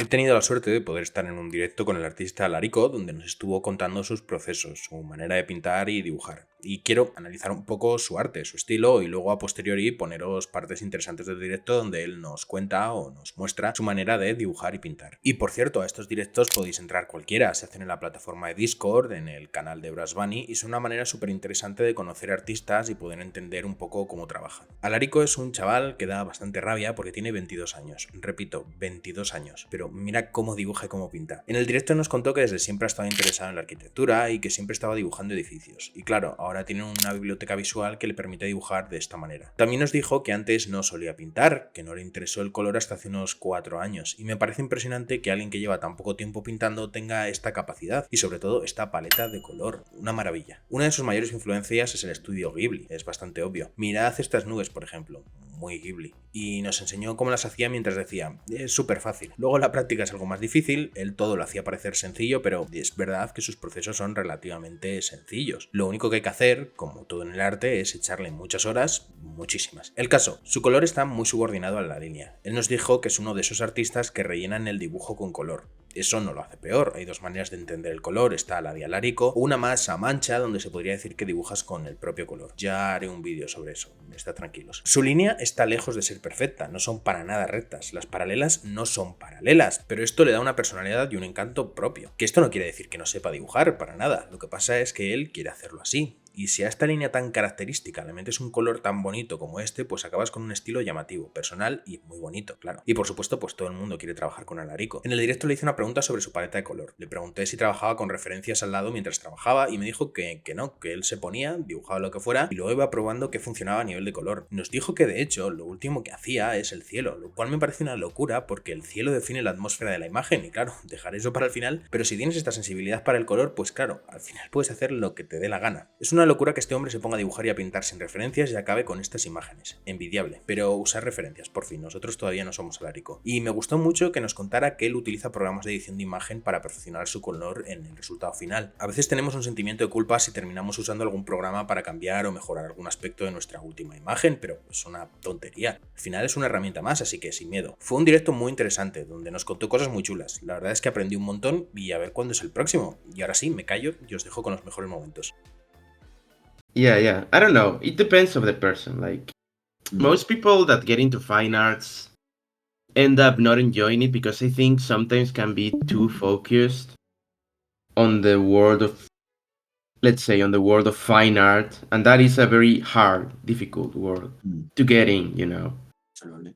He tenido la suerte de poder estar en un directo con el artista Alariko, donde nos estuvo contando sus procesos, su manera de pintar y dibujar. Y quiero analizar un poco su arte, su estilo, y luego a posteriori poneros partes interesantes del directo donde él nos cuenta o nos muestra su manera de dibujar y pintar. Y por cierto, a estos directos podéis entrar cualquiera, se hacen en la plataforma de Discord, en el canal de Brass Bunny, y son una manera súper interesante de conocer artistas y poder entender un poco cómo trabajan. Alariko es un chaval que da bastante rabia porque tiene 22 años. Repito, 22 años. Pero mira cómo dibuja y cómo pinta. En el directo nos contó que desde siempre ha estado interesado en la arquitectura y que siempre estaba dibujando edificios. Y claro, ahora tiene una biblioteca visual que le permite dibujar de esta manera. También nos dijo que antes no solía pintar, que no le interesó el color hasta hace unos 4 años. Y me parece impresionante que alguien que lleva tan poco tiempo pintando tenga esta capacidad y sobre todo esta paleta de color. Una maravilla. Una de sus mayores influencias es el estudio Ghibli, es bastante obvio. Mirad estas nubes, por ejemplo. Muy Ghibli. Y nos enseñó cómo las hacía mientras decía, es súper fácil. Luego la práctica es algo más difícil, él todo lo hacía parecer sencillo, pero es verdad que sus procesos son relativamente sencillos. Lo único que hay que hacer, como todo en el arte, es echarle muchas horas, muchísimas. El caso, su color está muy subordinado a la línea. Él nos dijo que es uno de esos artistas que rellenan el dibujo con color. Eso no lo hace peor, hay dos maneras de entender el color, está la de Alariko o una más a mancha donde se podría decir que dibujas con el propio color. Ya haré un vídeo sobre eso, estad tranquilos. Su línea está lejos de ser perfecta, no son para nada rectas, las paralelas no son paralelas, pero esto le da una personalidad y un encanto propio. Que esto no quiere decir que no sepa dibujar, para nada, lo que pasa es que él quiere hacerlo así. Y si a esta línea tan característica le metes un color tan bonito como este, pues acabas con un estilo llamativo, personal y muy bonito, claro. Y por supuesto, pues todo el mundo quiere trabajar con Alariko. En el directo le hice una pregunta sobre su paleta de color. Le pregunté si trabajaba con referencias al lado mientras trabajaba y me dijo que no, que él se ponía, dibujaba lo que fuera y luego iba probando qué funcionaba a nivel de color. Nos dijo que de hecho lo último que hacía es el cielo, lo cual me parece una locura porque el cielo define la atmósfera de la imagen y claro, dejar eso para el final, pero si tienes esta sensibilidad para el color, pues claro, al final puedes hacer lo que te dé la gana. Es una locura que este hombre se ponga a dibujar y a pintar sin referencias y acabe con estas imágenes. Envidiable. Pero usar referencias, por fin, nosotros todavía no somos Alariko. Y me gustó mucho que nos contara que él utiliza programas de edición de imagen para perfeccionar su color en el resultado final. A veces tenemos un sentimiento de culpa si terminamos usando algún programa para cambiar o mejorar algún aspecto de nuestra última imagen, pero es una tontería. Al final es una herramienta más, así que sin miedo. Fue un directo muy interesante, donde nos contó cosas muy chulas. La verdad es que aprendí un montón y a ver cuándo es el próximo. Y ahora sí, me callo y os dejo con los mejores momentos. Yeah. I don't know. It depends of the person. Like most people that get into fine arts end up not enjoying it because I think sometimes can be too focused on the world of, let's say, on the world of fine art, and that is a very hard, difficult world to get in. Absolutely.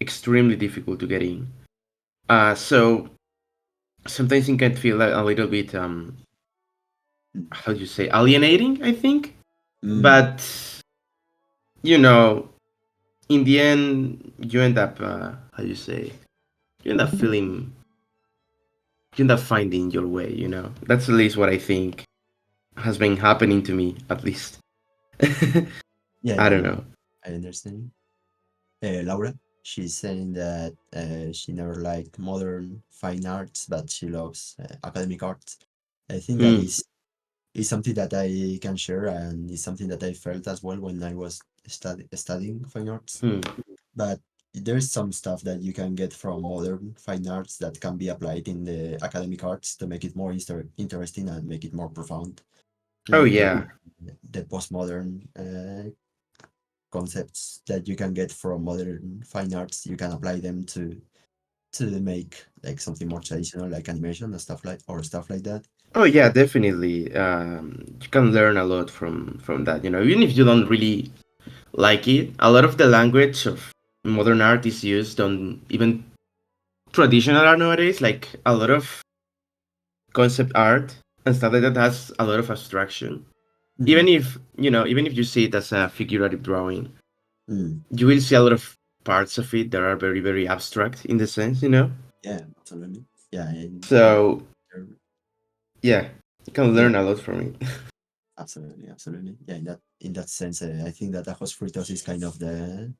Extremely difficult to get in. So sometimes it can feel a little bit how do you say, alienating, I think. But you know, in the end, you end up how do you say, you end up feeling, you end up finding your way. That's at least what I think has been happening to me, at least. I don't know. I understand. Laura, she's saying that she never liked modern fine arts, but she loves academic arts. I think that is something that I can share, and is something that I felt as well when I was studying fine arts. But there's some stuff that you can get from modern fine arts that can be applied in the academic arts to make it more interesting and make it more profound. Oh Like yeah. the postmodern concepts that you can get from modern fine arts, you can apply them to make like something more traditional, like animation and stuff like that. Oh yeah, definitely. You can learn a lot from that. Even if you don't really like it, a lot of the language of modern art is used on even traditional art nowadays. Like a lot of concept art and stuff like that has a lot of abstraction. Even if you see it as a figurative drawing, you will see a lot of parts of it that are very, very abstract in the sense. Yeah, absolutely. Yeah. So yeah, you can learn a lot from it. Absolutely. Yeah, in that sense, I think that Ajos Fritos is kind of the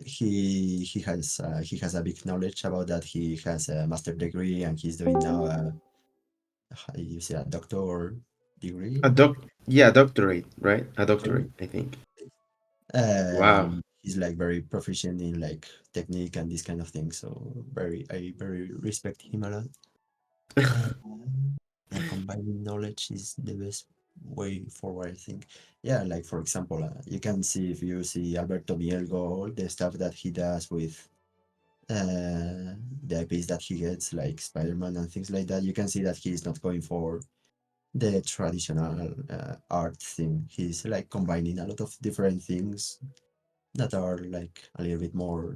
he has a big knowledge about that. He has a master degree and he's doing now you say a doctor degree. Doctorate, right? A doctorate, I think. Wow. he's like very proficient in like technique and this kind of thing. So I very respect him a lot. Uh, and combining knowledge is the best way forward, I think. Yeah, like for example, you can see if you see Alberto Mielgo, the stuff that he does with the IPs that he gets, like Spider-Man and things like that. You can see that he's not going for the traditional art thing. He's like combining a lot of different things that are like a little bit more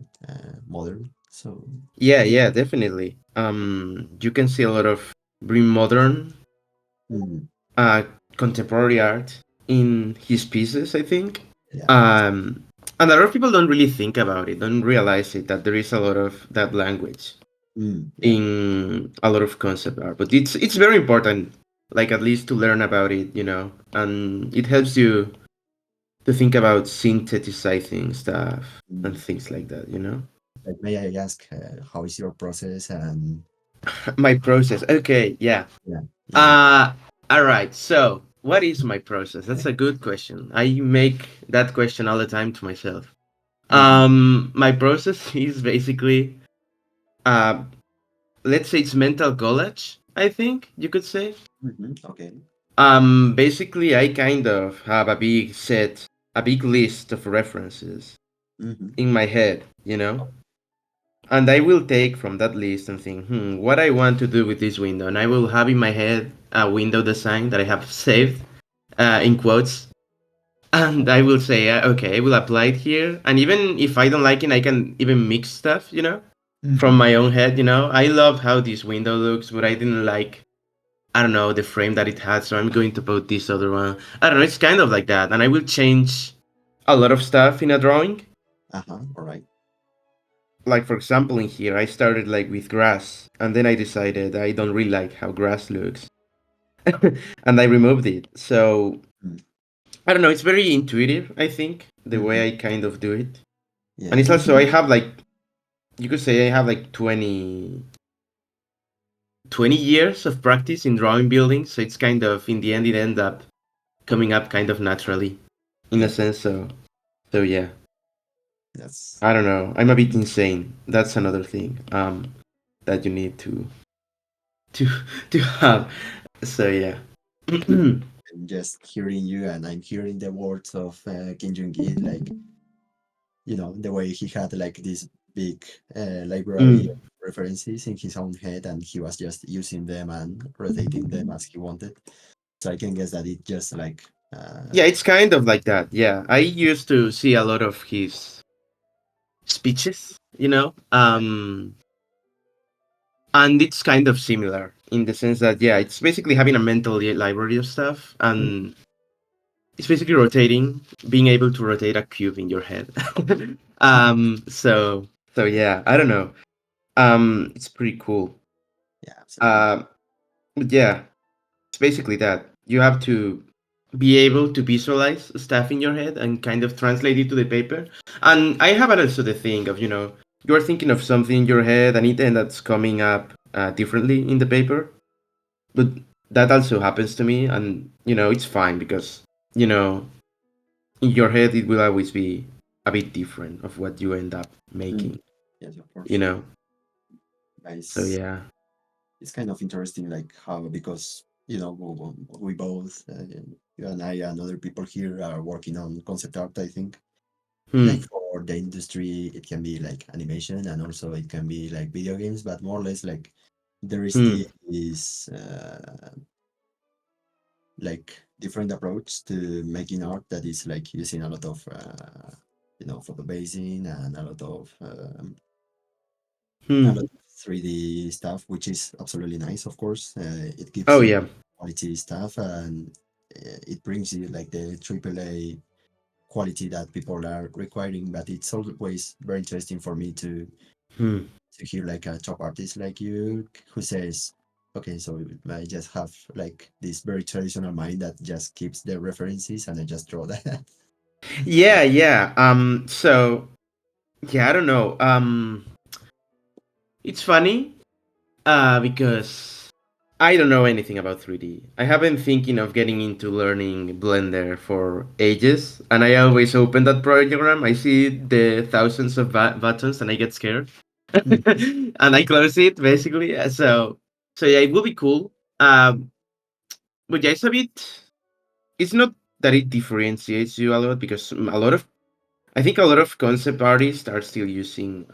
modern. So Yeah, yeah. yeah, definitely. You can see a lot of very modern, Mhm. uh, contemporary art in his pieces, I think. Yeah. Um, and a lot of people don't really think about it, don't realize it, that there is a lot of that language Yeah. in a lot of concept art. But it's very important, like at least to learn about it, and it helps you to think about synthesizing stuff and Mm. things like that. Like, may I ask, how is your process? And My process. Okay, yeah. yeah, yeah. Uh all right. So, what is my process? That's a good question. I make that question all the time to myself. Mm-hmm. My process is basically uh let's say it's mental college, I think you could say. Mm-hmm. Okay. Basically I kind of have a big list of references Mm-hmm. in my head. And I will take from that list and think, what I want to do with this window. And I will have in my head a window design that I have saved in quotes. And I will say, okay, I will apply it here. And even if I don't like it, I can even mix stuff, from Mm-hmm. my own head. I love how this window looks, but I didn't like, I don't know, the frame that it had. So I'm going to put this other one. I don't know, it's kind of like that. And I will change a lot of stuff in a drawing. Uh-huh. All right. Like for example in here I started like with grass and then I decided I don't really like how grass looks and I removed it. So Mm. I don't know, it's very intuitive, I think, the way Mm-hmm. I kind of do it. And Yeah. it's also I have like, you could say I have like 20 years of practice in drawing buildings, so it's kind of in the end it end up coming up kind of naturally in a Yeah. sense. So yeah, That's I don't know, I'm a bit insane. That's another thing that you need to to have. So yeah. I'm just hearing you, and I'm hearing the words of Kim Jong-il, like the way he had like this big library of Mm. references in his own head, and he was just using them and rotating them as he wanted. So I can guess that it just like Yeah, it's kind of like that. Yeah, I used to see a lot of his speeches, and it's kind of similar in the sense that yeah, it's basically having a mental library of stuff, and it's basically rotating, being able to rotate a cube in your head. So yeah, I don't know. It's pretty cool. yeah, absolutely. Um, but yeah, it's basically that. You have to be able to visualize stuff in your head and kind of translate it to the paper. And I have also the thing of, you're thinking of something in your head and it ends up coming up differently in the paper. But that also happens to me. And, it's fine because, you know, in your head, it will always be a bit different of what you end up Mm. making, Yes, of you course. know? So, Nice. yeah. It's kind of interesting, like how because we both, you and I and other people here are working on concept art. I think like Hmm. for the industry, it can be like animation and also it can be like video games, but more or less like there is Hmm. this like different approach to making art that is like using a lot of photo basing and a Hmm. lot of 3D stuff, which is absolutely nice, of course. It gives Oh, you yeah. quality stuff and it brings you like the AAA quality that people are requiring. But it's always very interesting for me Hmm. to hear like a top artist like you who says, okay, so I just have like this very traditional mind that just keeps the references and I just draw that. Yeah, yeah. So, yeah, I don't know. It's funny because I don't know anything about 3D. I have been thinking of getting into learning Blender for ages, and I always open that program. I see the thousands of buttons, and I get scared, and I close it basically. So yeah, it will be cool. But yeah, it's a bit. It's not that it differentiates you a lot because I think a lot of concept artists are still using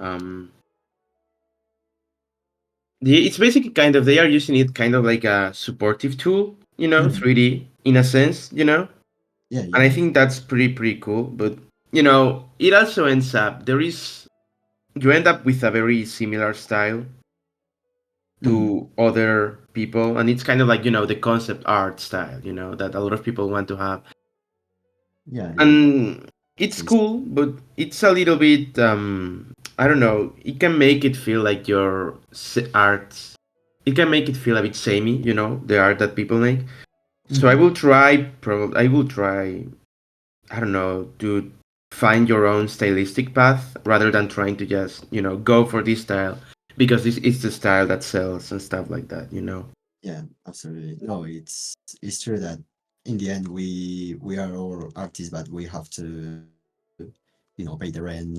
it's basically kind of they are using it kind of like a supportive tool, 3D in a sense, Yeah, and I yeah. think that's pretty cool. But it also ends up you end up with a very similar style Mhm. to other people, and it's kind of like the concept art style, that a lot of people want to have, Yeah, yeah. and it's It's cool, but it's a little bit I don't know. It can make it feel like your art. It can make it feel a bit samey, the art that people make. So I mhm. will try. Probably I will try. I don't know, to find your own stylistic path rather than trying to just go for this style because this is the style that sells and stuff like that. Yeah, absolutely. No, it's true that in the end we are all artists, but we have to, pay the rent,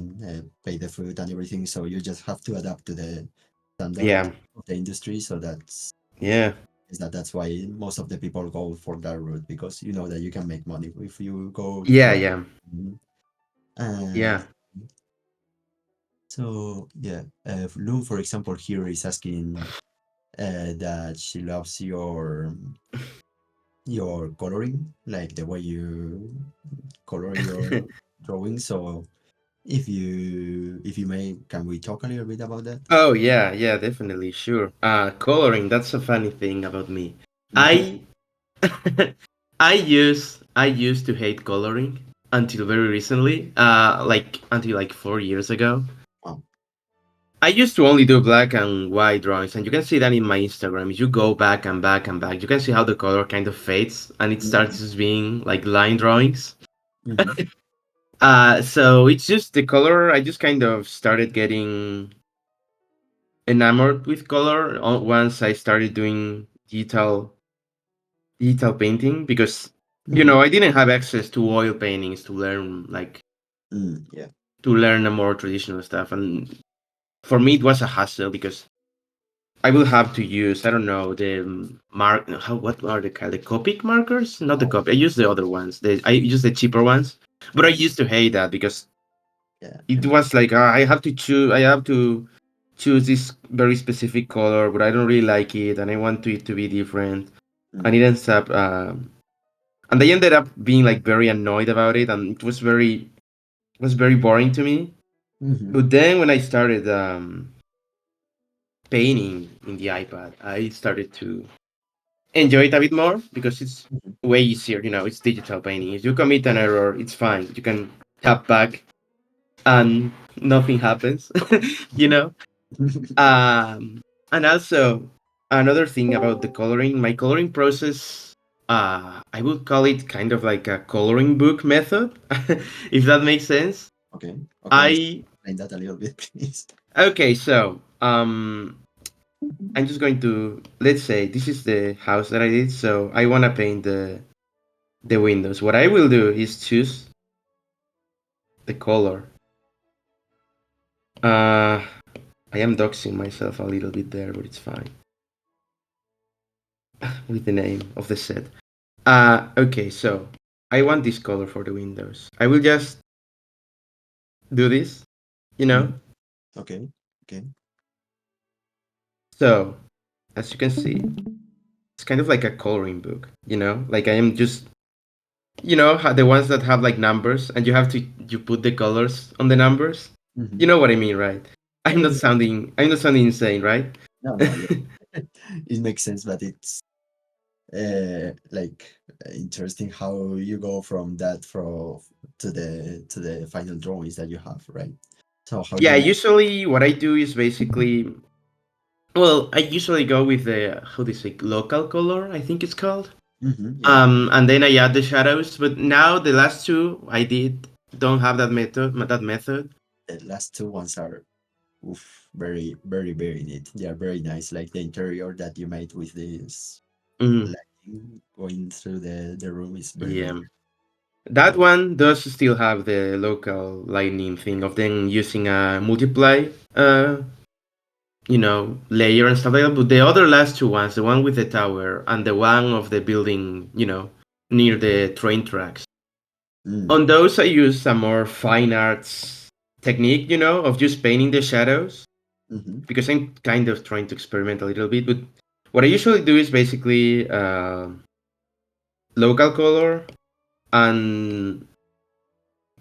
pay the food and everything. So you just have to adapt to the standard Yeah. of the industry. So Yeah. that's why most of the people go for that route because you know that you can make money if you go Yeah. for. Yeah. Mhm. And Yeah. so yeah, Lou, for example, here is asking that she loves your coloring, like the way you color your drawing. So if you may, can we talk a little bit about that? Oh yeah, yeah, definitely, sure. Coloring, that's a funny thing about me. Hmm. I I used to hate coloring until very recently. Like until like 4 years ago. Wow. I used to only do black and white drawings, and you can see that in my Instagram. If you go back and back and back, you can see how the color kind of fades and it Hmm. starts as being like line drawings. Hmm. So it's just the color. I just kind of started getting enamored with color once I started doing digital painting because Hmm. I didn't have access to oil paintings to learn Yeah. a more traditional stuff, and for me it was a hassle because I will have to use, I don't know, the mark how what are they called, the Copic markers, not the Oh, copy. I use the other ones. I use the cheaper ones, but I yeah. used to hate that because Yeah. it was like I have to choose this very specific color, but I don't really like it, and I want it to be different, and Mm. it ends up, and they ended up being like very annoyed about it, and it was very boring to me. Hmm. But then when I started painting in the iPad, I started to enjoy it a bit more because it's Hmm. way easier. It's digital painting. If you commit an error, it's fine. You can tap back and nothing happens. you know Um, and also another thing about the coloring, my coloring process, I would call it kind of like a coloring book method, if that makes sense. Okay. Okay. I Explain that a little bit, please. Okay, so I'm just going to, let's say this is the house that I did, so I want to paint the windows. What I will do is choose the color. I am doxing myself a little bit there, but it's fine with the name of the set. Okay, so I want this color for the windows. I will just do this, you know? Mhm. Okay. Okay. So, as you can see, it's kind of like a coloring book, Like I am just, the ones that have like numbers and you put the colors on the numbers. You Hmm. know what I mean, right? Yeah. Yeah. Yeah. I'm not sounding insane, right? No. No. Yeah. It makes sense, but it's like interesting how you go from that to the final drawings that you have, right? So how Yeah, you make. usually what I do is basically, well, I usually go with the, how do you say, local color, I think it's called. Yeah. And then I add the shadows. But now the last two I did don't have that method. The last two ones are oof, very, very, very neat. They are very nice. Like the interior that you made with this Mm, lighting going through the room is very nice. yeah. That one does still have the local lightning thing of them using a multiply, layer and stuff like that. But the other last two ones, the one with the tower and the one of the building, near the train tracks. Mm, On those, I use a more fine arts technique, of just painting the shadows mm-hmm, because I'm kind of trying to experiment a little bit. But what I usually do is basically local color and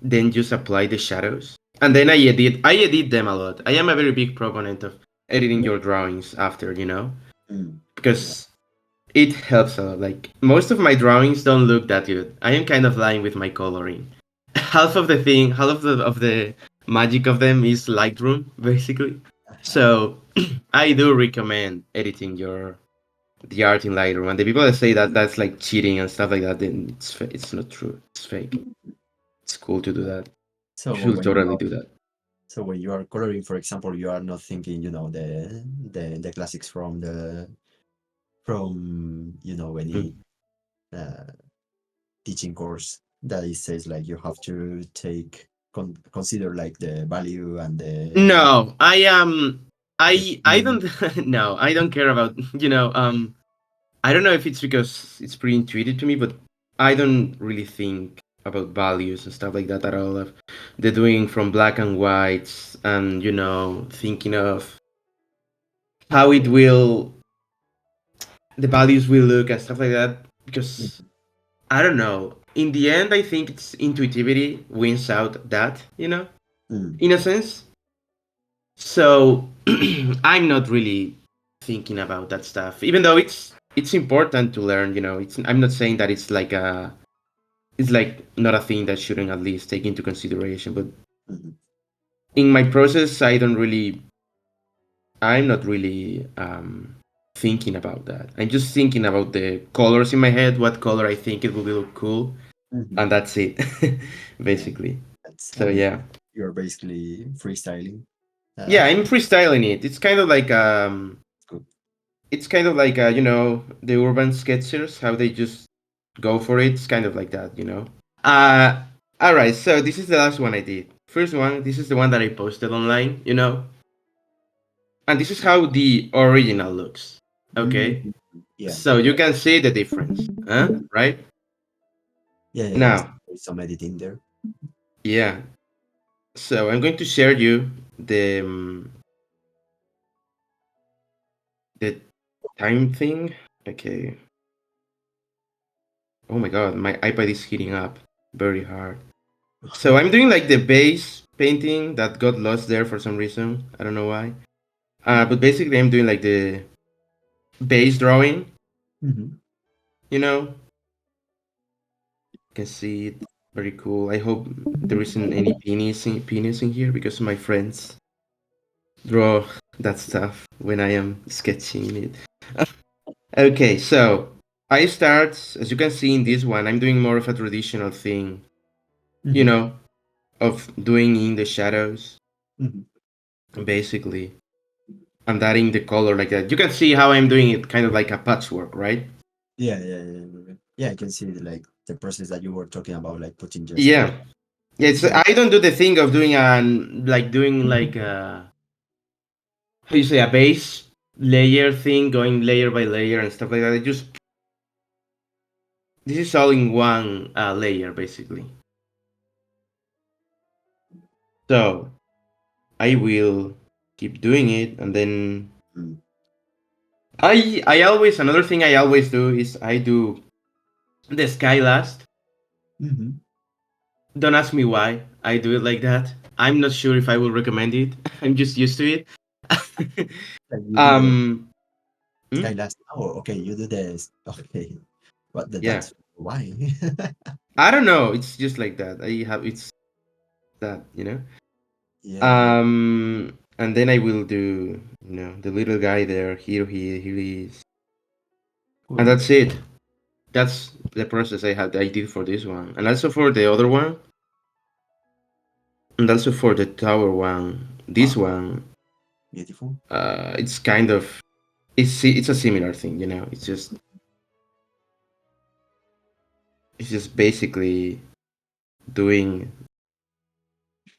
then just apply the shadows. And then I edit them a lot. I am a very big proponent of editing your drawings after, mm, yeah. because it helps a lot. Like most of my drawings don't look that good. I am kind of lying with my coloring. Half of the magic of them is Lightroom, basically. So I do recommend editing the art in Lightroom. And the people that say that that's like cheating and stuff like that, then it's not true. It's fake. It's cool to do that. You So should when you totally are do that. so when you are coloring, for example, you are not thinking, the classics from any Mm. uh, teaching course that it says like you have to consider like the value and the No, I am. the I don't. No, I don't care about. I don't know if it's because it's pretty intuitive to me, but I don't really think about values and stuff like that at all. Of the doing from black and whites and thinking of how the values will look and stuff like that. Because Mhm. I don't know. In the end, I think it's intuitivity wins out that, Mm, in a sense. So I'm not really thinking about that stuff, even though it's important to learn. I'm not saying that it's like not a thing that shouldn't at least take into consideration. But mhm. in my process, I'm not really thinking about that. I'm just thinking about the colors in my head, what color I think it will look cool, Mhm. and that's it, Yeah, basically. that's, I So mean, yeah, you're basically freestyling. yeah, I'm freestyling it. Good. It's kind of like the urban sketchers, how they just go for it. It's kind of like that. Uh, all right. So this is the last one I did. First one. This is the one that I posted online. And this is how the original looks. Mm, Okay. yeah, So you can see the difference, huh? Right yeah, yeah, yeah. now. There's some editing there. Yeah. So I'm going to share you the time thing. Okay. Oh my God, my iPad is heating up very hard. So I'm doing like the base painting that got lost there for some reason. I don't know why. But basically I'm doing like the base drawing. Mhm. You know, you can see it. Very cool. I hope there isn't any penis in here because my friends draw that stuff when I am sketching it. Okay, so I start, as you can see in this one, I'm doing more of a traditional thing, you Mhm. know, of doing in the shadows, Mhm. basically. And adding the color like that. You can see how I'm doing it kind of like a patchwork, right? Yeah, yeah, yeah, yeah. Yeah, I can see like the process that you were talking about, like putting just Yeah. Yeah, the I don't do the thing of doing how you say a base layer thing, going layer by layer and stuff like that. I just this is all in one layer basically. So I will keep doing it, and then mm, I always another thing I always do is I do the sky last. mhm. Don't ask me why I do it like that. I'm not sure if I will recommend it. I'm just used to it. Like you do the um, hmm? sky last. Oh, okay, you do this. Okay, but Yeah, that's why. I don't know. It's just like that. It's that. Yeah, yeah. And then I will do the little guy there. Here he is, and Cool. that's it. That's the process I did for this one, and also for the other one, and also for the tower one. This Wow. one. Beautiful. It's kind of it's a similar thing, you know. It's just basically doing,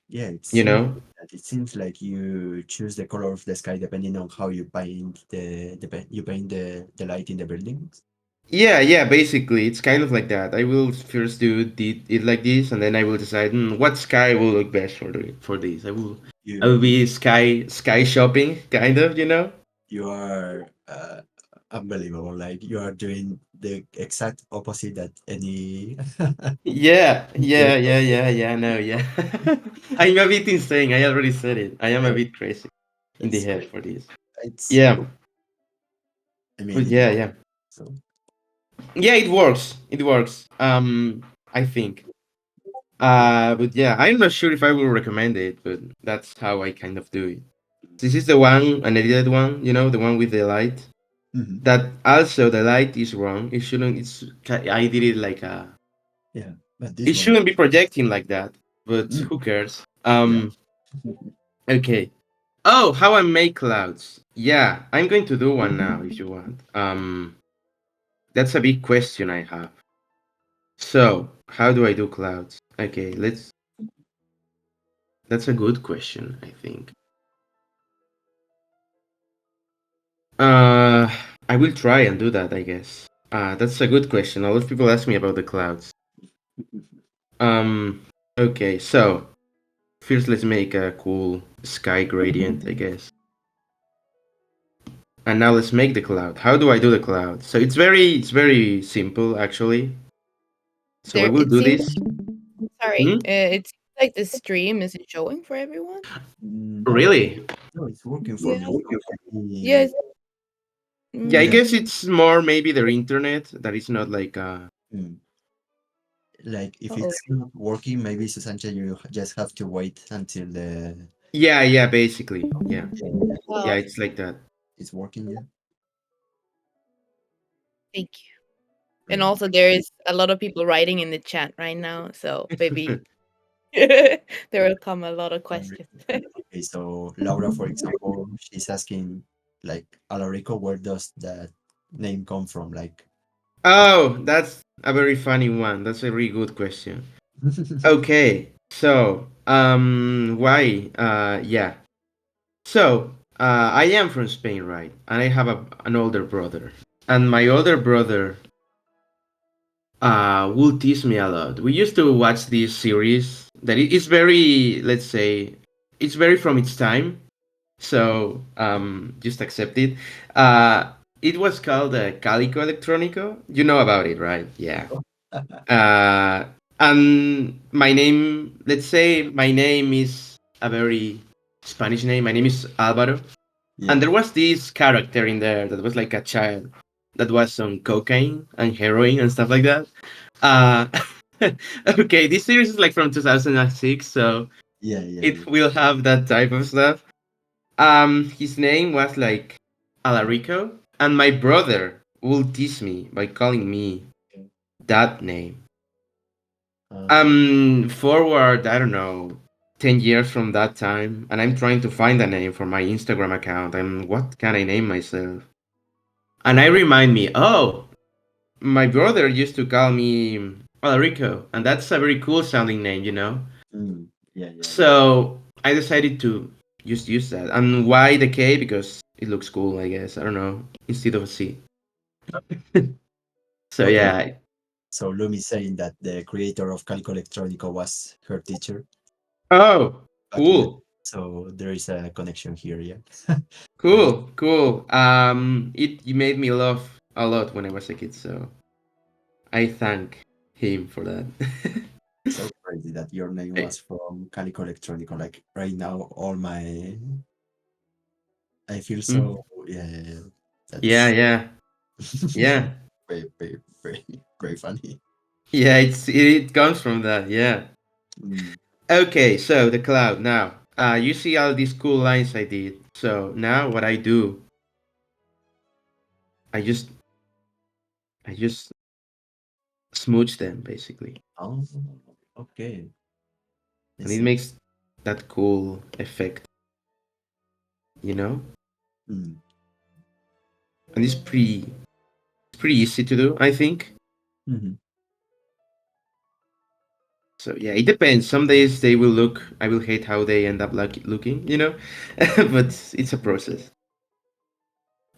Yeah, you know. it seems like you choose the color of the sky depending on how you paint you paint the light in the buildings. Yeah, basically, it's kind of like that. I will first it like this, and then I will decide what sky will look best for this. I will You be sky shopping, kind of, you know. you are unbelievable. Like you are doing the exact opposite that any Yeah. No, yeah. I'm a bit insane. I already said it. I am a bit crazy in the it's head for this. it's Yeah, I mean but it works. yeah. So Yeah, it works. It works. I think. But yeah, I'm not sure if I will recommend it, but that's how I kind of do it. This is the one, an edited one, you know, the one with the light. mhm. That also the light is wrong. It shouldn't. I did it like a. Yeah, but this It one, shouldn't be projecting like that. But mm, who cares? yeah. Okay. Oh, how I make clouds. Yeah, I'm going to do one now if you want. That's a big question I have. So, how do I do clouds? Okay, let's. That's a good question, I think. Uh, I will try and do that, I guess. That's a good question. A lot of people ask me about the clouds. Um, okay, so first let's make a cool sky gradient, I guess. And now let's make the cloud. How do I do the cloud? So it's very simple actually. So I There, will it do seems. this. Sorry, Hmm? it seems like the stream isn't showing for everyone. No, Really? no, it's working for Yeah, me. yes. Yeah, I Like, guess it's more maybe their internet that is not like mm, like if Oh, it's not working, maybe Susancha, you just have to wait until the yeah, basically. Yeah. yeah, Yeah, well, it's like that. it's working. Yeah, thank you. And right. also, there is a lot of people writing in the chat right now, so maybe there will come a lot of Right. questions. Okay, so Laura, for example, she's asking like Alariko, where does that name come from? Like, Oh, that's a very funny one. That's a really good question. Okay. So, why? Yeah. So, I am from Spain, right? And I have an older brother. And my older brother will tease me a lot. We used to watch this series that is very, let's say, it's very from its time. So, just accept it. It was called Calico Electronico. You know about it, right? Yeah. Uh, and my name, let's say my name is a very Spanish name. My name is Alvaro. yeah, And there was this character in there that was like a child that was on cocaine and heroin and stuff like that. Uh, okay, this series is like from 2006, so yeah. it will have that type of stuff. His name was like Alariko, and my brother will tease me by calling me that name. Uh, Forward, I don't know, 10 years from that time, and I'm trying to find a name for my Instagram account. And what can I name myself? And I remind me, oh, my brother used to call me Alarico, and that's a very cool sounding name, you know? yeah. So I decided to just use that. And why the K? Because it looks cool, I guess. I don't know, instead of a C. So Okay, yeah. so Lumi saying that the creator of Calico Electronico was her teacher Oh, back in the. cool. So there is a connection here, yeah. Right. Cool. It made me laugh a lot when I was a kid, so I thank him for that. So crazy that your name was from Calico Electronico. Like right now, I feel Mm. so, yeah. Yeah, That's yeah, yeah, very funny. yeah. It comes from that. Yeah. Mm. Okay, so the cloud now. You see all these cool lines I did. So now what I do, I just I just smooch them basically, Oh, okay. I and it see. makes that cool effect. you know, Mm. and it's pretty easy to do, I think. Mhm. So yeah, it depends. Some days they will look. I will hate how they end up looking, but it's a process.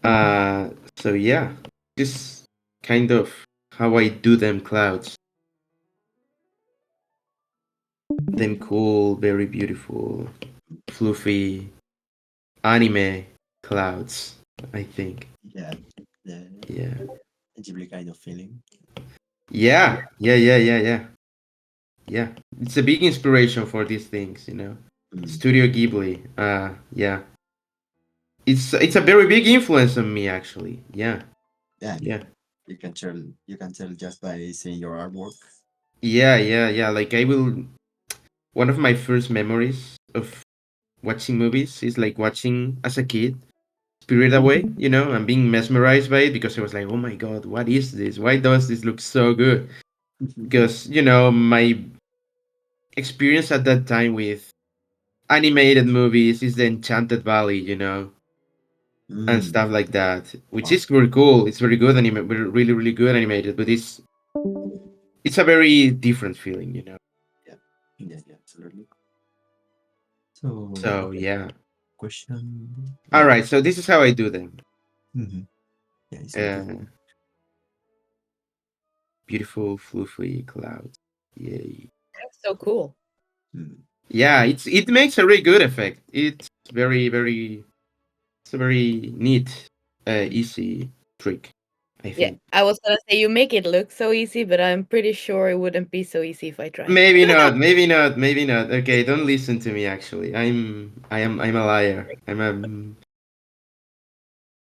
Uh, so yeah, just kind of how I do them clouds. Them cool, very beautiful, fluffy anime clouds, I think. Yeah. The Yeah. Ghibli kind of feeling. Yeah. Yeah, yeah, yeah, yeah. Yeah. It's a big inspiration for these things. Mm. Studio Ghibli. Yeah. It's a very big influence on me actually. Yeah. Yeah. Yeah. You can tell. You can tell just by seeing your artwork. Yeah, yeah, yeah. Like I will one of my first memories of watching movies is like watching as a kid Spirit Away, and being mesmerized by it because I was like, oh my god, what is this? Why does this look so good? Because, my experience at that time with animated movies is the Enchanted Valley, and Mm. stuff like that, which Wow. is very cool. It's very good really, really good animated, but it's a very different feeling. Yeah. Yeah. Yeah. Absolutely. So So, okay. yeah. Question. All Yeah. right, so this is how I do them. Mhm. Yeah. It's Uh, beautiful. Beautiful, fluffy clouds. Yay. That's so cool. Mm. Yeah, it makes a really good effect. It's very, very, it's a very neat, easy trick, I Yeah, think. I was gonna say you make it look so easy, but I'm pretty sure it wouldn't be so easy if I tried. Maybe not, maybe not, maybe not. Okay, don't listen to me. Actually, I'm a liar. I'm a